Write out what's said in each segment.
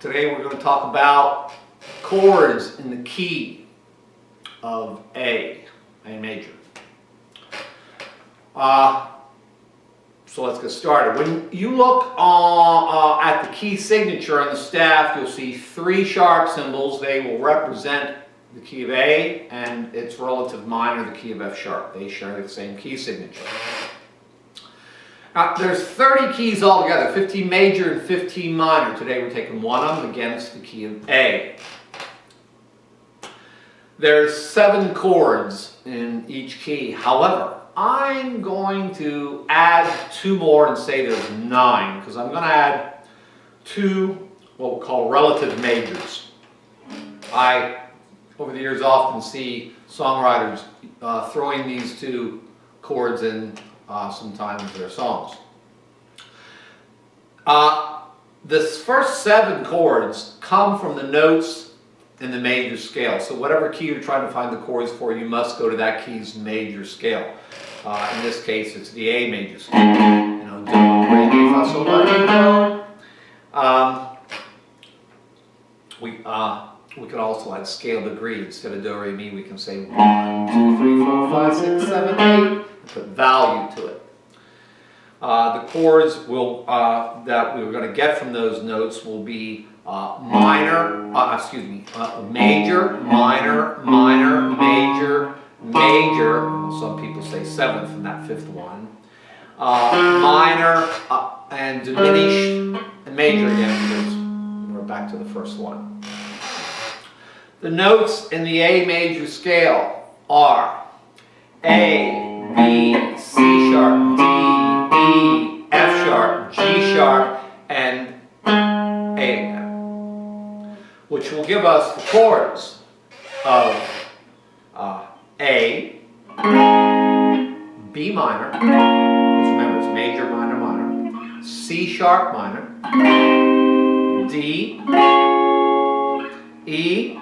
Today we're going to talk about chords in the key of A major. So let's get started. When you look at the key signature on the staff, you'll see three sharp symbols. They will represent the key of A and its relative minor, the key of F sharp. They share the same key signature. Now, there's 30 keys altogether, 15 major and 15 minor. Today we're taking one of them. Again, it's the key of A. There's 7 chords in each key. However, I'm going to add 2 more and say there's 9, because I'm going to add 2 what we call relative majors. I, over the years, often see songwriters throwing these 2 chords in sometimes their songs. This first 7 chords come from the notes in the major scale. So whatever key you're trying to find the chords for, you must go to that key's major scale. In this case, it's the A major scale. You know, do, re, mi, fa, sol, la, ti, do. We could also add scale degree. Instead of do, re, mi, we can say 1, 2, 3, 4, 5, 6, 7, 8. Put value to it. The chords will that we're going to get from those notes will be major, minor, minor, major, major. Some people say 7th and that 5th one. Minor and diminished and major again, because we're back to the first one. The notes in the A major scale are A, B, C sharp, D, E, F sharp, G sharp, and A again, which will give us the chords of A, B minor, because remember it's major, minor, minor, C sharp minor, D, E,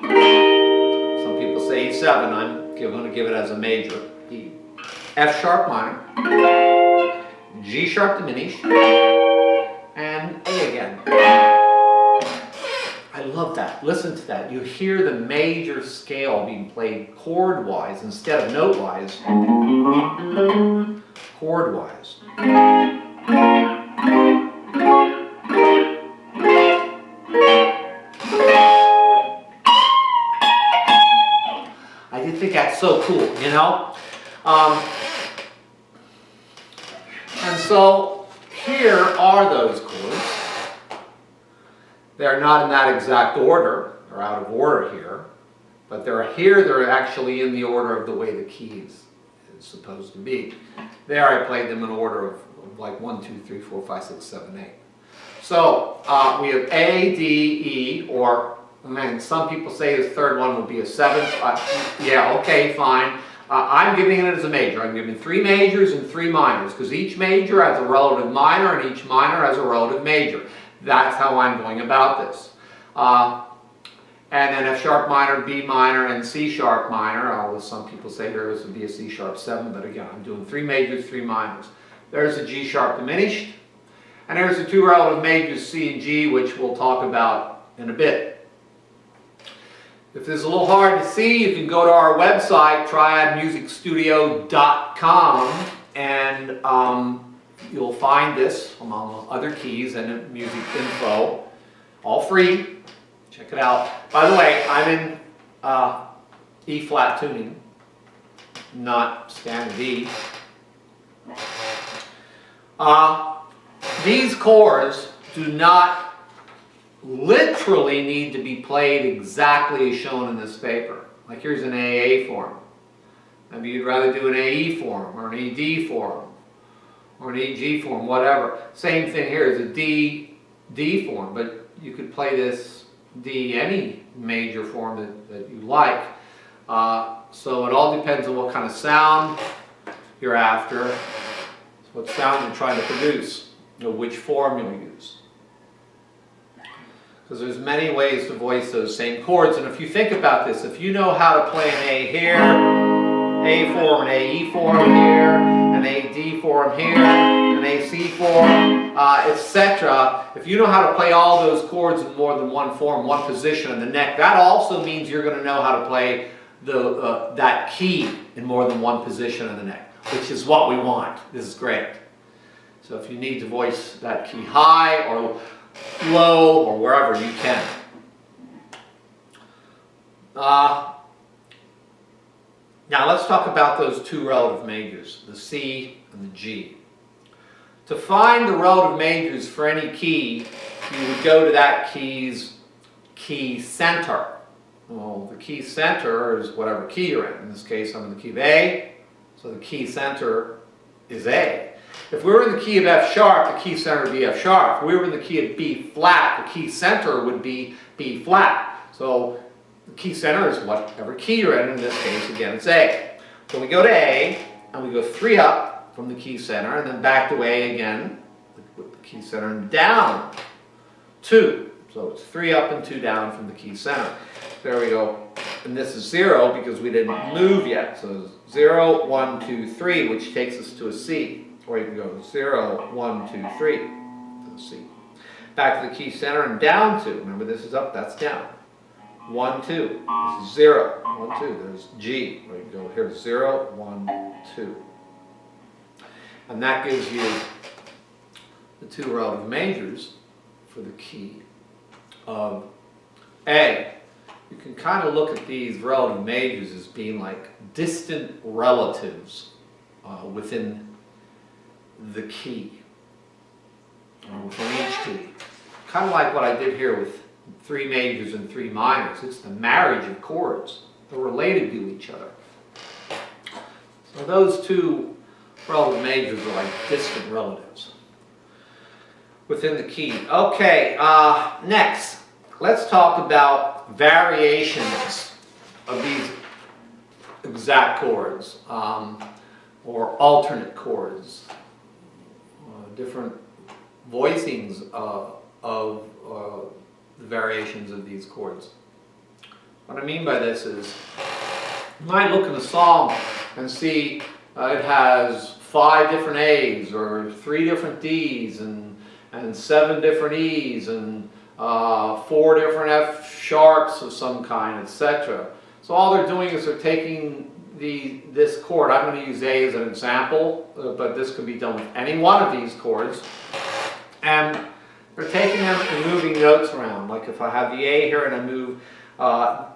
some people say E7, I'm going to give it as a major, E, F sharp minor, G sharp diminished, and A again. I love that. Listen to that. You hear the major scale being played chord-wise instead of note-wise. Chord-wise. I just think that's so cool, you know? And so here are those chords. They're not in that exact order. They're out of order here. But they're actually in the order of the way the key is supposed to be. There I played them in order of like 1, 2, 3, 4, 5, 6, 7, 8. So we have A, D, E, or some people say the third one will be a 7th. Yeah, okay, fine. I'm giving it as a major. I'm giving 3 majors and 3 minors, because each major has a relative minor and each minor has a relative major. That's how I'm going about this. And then F sharp minor, B minor, and C sharp minor. Although some people say there would be a C sharp 7, but again, I'm doing 3 majors, 3 minors. There's a G sharp diminished, and there's the 2 relative majors, C and G, which we'll talk about in a bit. If this is a little hard to see, you can go to our website, triadmusicstudio.com, and you'll find this among other keys and music info, all free. Check it out. By the way, I'm in E flat tuning, not standard E. These chords do not literally need to be played exactly as shown in this paper. Like here's an AA form. Maybe you'd rather do an AE form or an ED form or an EG form, whatever. Same thing here is a D form, but you could play this D any major form that you like. So it all depends on what kind of sound you're after, what sound you're trying to produce, you know, which form you'll use. Because there's many ways to voice those same chords, and if you think about this, if you know how to play an A here, A form, an AE form here, and an A-D form here, an A-C form, etc. If you know how to play all those chords in more than one form, one position in the neck, that also means you're going to know how to play that key in more than one position in the neck, which is what we want. This is great. So if you need to voice that key high or low or wherever, you can. Now let's talk about those two relative majors, the C and the G. To find the relative majors for any key, you would go to that key's key center. Well, the key center is whatever key you're in. In this case, I'm in the key of A, so the key center is A. If we were in the key of F sharp, the key center would be F sharp. If we were in the key of B flat, the key center would be B flat. So the key center is whatever key you're in this case, again, it's A. So we go to A, and we go 3 up from the key center, and then back to A again, with the key center, and down 2. So it's 3 up and 2 down from the key center. There we go. And this is 0 because we didn't move yet. So 0, 1, 2, 3, which takes us to a C. Or you can go 0, 1, 2, 3 to the C. Back to the key center and down 2. Remember, this is up, that's down. 1, 2. This is 0. 1, 2. There's G. Or you can go here 0, 1, 2. And that gives you the two relative majors for the key of A. You can kind of look at these relative majors as being like distant relatives within the key, or within each key. Kind of like what I did here with 3 majors and 3 minors. It's the marriage of chords. They're related to each other. So those two relative majors are like distant relatives within the key. Okay, next, let's talk about variations of these exact chords, or alternate chords, different voicings of the variations of these chords. What I mean by this is, you might look in a song and see it has 5 different A's, or 3 different D's, and 7 different E's, and 4 different F sharps of some kind, etc. So all they're doing is they're taking this chord. I'm going to use A as an example, but this could be done with any one of these chords. And they're taking them and moving notes around. Like if I have the A here and I move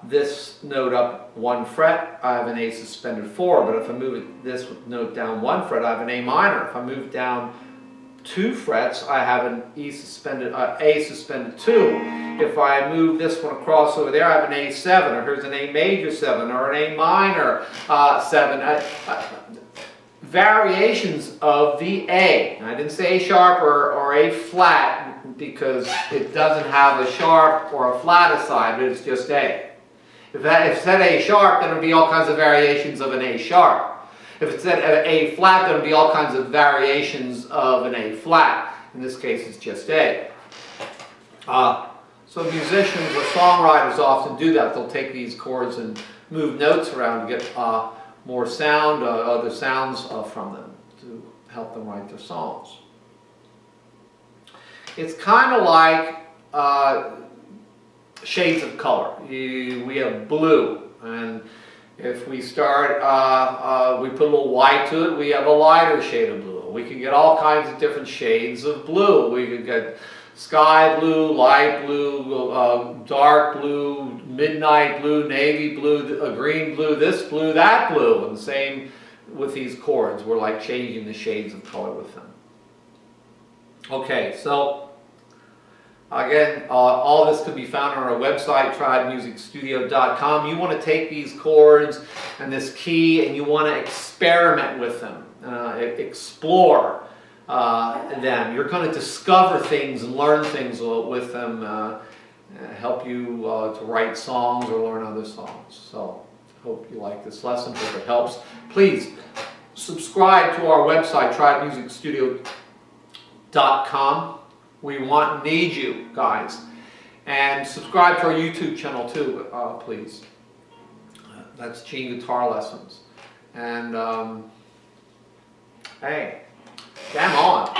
this note up 1 fret, I have an A suspended 4. But if I move this note down 1 fret, I have an A minor. If I move down 2 frets, I have an A suspended 2. If I move this one across over there, I have an A7, or here's an A major 7, or an A minor 7. Variations of the A. And I didn't say A sharp or A flat because it doesn't have a sharp or a flat aside, but it's just A. If it said A sharp, then it would be all kinds of variations of an A sharp. If it said A flat, then it would be all kinds of variations of an A flat. In this case, it's just A. So musicians or songwriters often do that. They'll take these chords and move notes around to get more sound, other sounds from them to help them write their songs. It's kind of like shades of color. We have blue, and if we start, we put a little white to it, we have a lighter shade of blue. We can get all kinds of different shades of blue. We could get sky blue, light blue, dark blue, midnight blue, navy blue, green blue, this blue, that blue. And the same with these chords. We're like changing the shades of color with them. Okay, so again, all this could be found on our website, triedmusicstudio.com. You want to take these chords and this key and you want to experiment with them, explore them. You're going to discover things and learn things with them, help you to write songs or learn other songs. So I hope you like this lesson. If it helps, please subscribe to our website, triedmusicstudio.com. We want and need you guys. And subscribe to our YouTube channel too, please. That's Gene Guitar Lessons. And Hey, jam on.